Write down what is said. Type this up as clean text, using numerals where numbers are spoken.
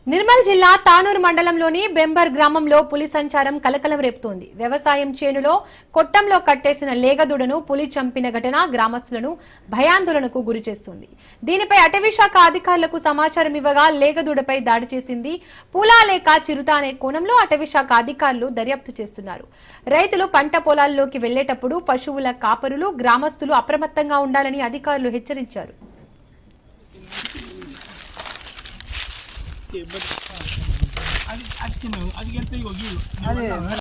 నిర్మల్ జిల్లా తానూరు మండలంలోని బెంబర్ గ్రామంలో పులి సంచారం కలకలం రేపుతోంది. వ్యవసాయం చేనులో కొట్టంలో కట్టేసిన లేగదూడను పులి చంపిన ఘటన గ్రామస్తులను భయాందోళనకు గురిచేస్తుంది. దీనిపై అటవీశాఖ అధికారులకు సమాచారం ఇవ్వగా లేగదూడపై దాడి చేసింది పూలా లేక చిరుత అనే కోణంలో అటవీశాఖ అధికారులు దర్యాప్తు చేస్తున్నారు. రైతులు పంట పొలాల్లోకి వెళ్లేటప్పుడు పశువుల కాపరులు గ్రామస్తులు అప్రమత్తంగా ఉండాలని అధికారులు హెచ్చరించారు. అది